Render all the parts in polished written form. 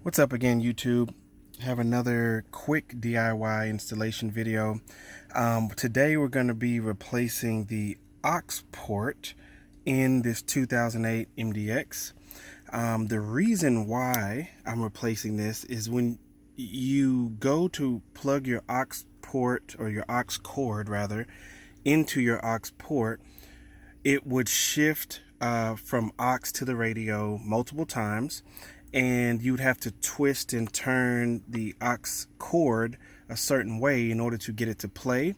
What's up again, YouTube? Have another quick DIY installation video. Today we're going to be replacing the aux port in this 2008 MDX. The reason why I'm replacing this is when you go to plug your aux port, or your aux cord rather, into your aux port, it would shift from aux to the radio multiple times, and you'd have to twist and turn the aux cord a certain way in order to get it to play.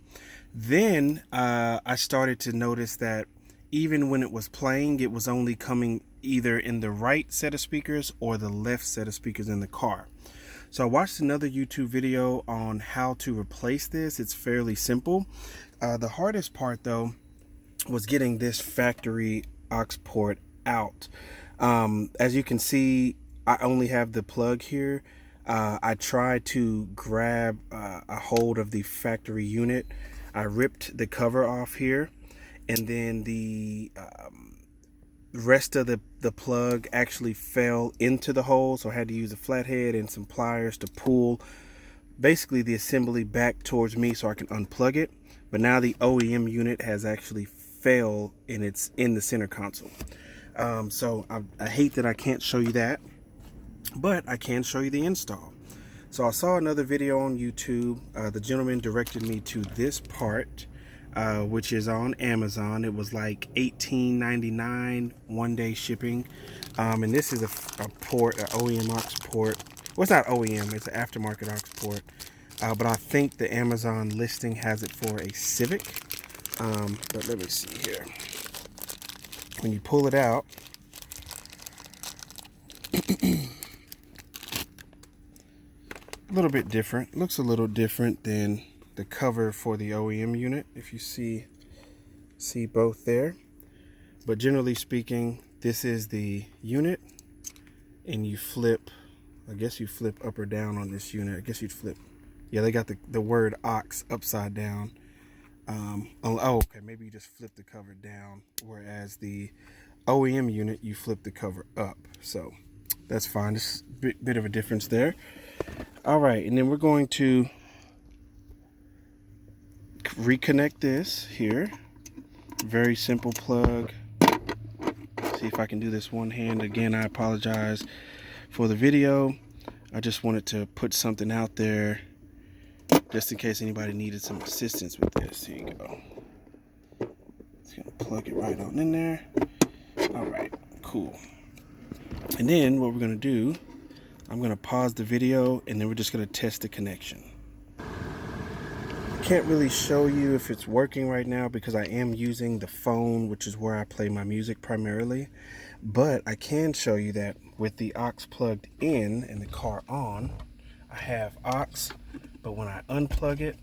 Then I started to notice that even when it was playing, it was only coming either in the right set of speakers or the left set of speakers in the car. So I watched another YouTube video on how to replace this. It's fairly simple. The hardest part though was getting this factory aux port out. As you can see, I only have the plug here. I tried to grab a hold of the factory unit. I ripped the cover off here, and then the rest of the plug actually fell into the hole, so I had to use a flathead and some pliers to pull basically the assembly back towards me so I can unplug it. But now the OEM unit has actually fell, and it's in the center console. So I hate that I can't show you that, but I can show you the install. So I saw another video on YouTube. The gentleman directed me to this part, which is on Amazon. It was like $18.99 one-day shipping, and this is a port, an OEM aux port. Well, it's not OEM, it's an aftermarket aux port, but I think the Amazon listing has it for a Civic. But let me see here. When you pull it out, a little bit different. Looks a little different than the cover for the OEM unit, if you see both there. But generally speaking, this is the unit, and you flip, I guess you flip up or down on this unit. I guess you'd flip. Yeah, they got the word aux upside down. Oh, okay, maybe you just flip the cover down, whereas the OEM unit, you flip the cover up. So that's fine. Just a bit of a difference there. All right, and then we're going to reconnect this here. Very simple plug. See if I can do this one hand. Again, I apologize for the video. I just wanted to put something out there just in case anybody needed some assistance with this. Here you go. Just gonna plug it right on in there. All right, cool. And then what we're gonna do, I'm gonna pause the video, and then we're just gonna test the connection. Can't really show you if it's working right now because I am using the phone, which is where I play my music primarily. But I can show you that with the aux plugged in and the car on, I have aux, but when I unplug it,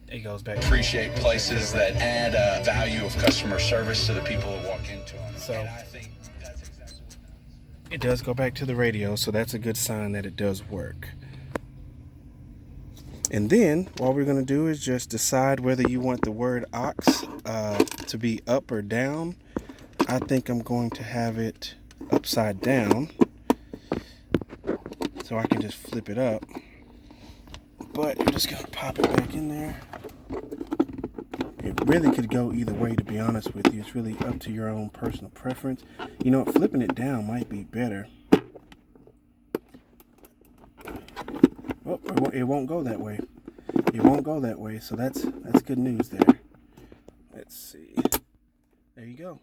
it goes back. Appreciate places that add a value of customer service to the people that walk into them. So and I think that's exactly what it does go back to the radio, so that's a good sign that it does work. And then all we're going to do is just decide whether you want the word aux to be up or down. I think I'm going to have it upside down, so I can just flip it up. But you're just going to pop it back in there. It really could go either way, to be honest with you. It's really up to your own personal preference. You know, flipping it down might be better. Oh, it won't go that way. It won't go that way, so that's good news there. Let's see. There you go.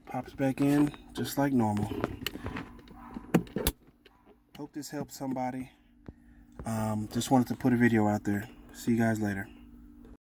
Pops back in just like normal. Hope this helps somebody. Just wanted to put a video out there. See you guys later.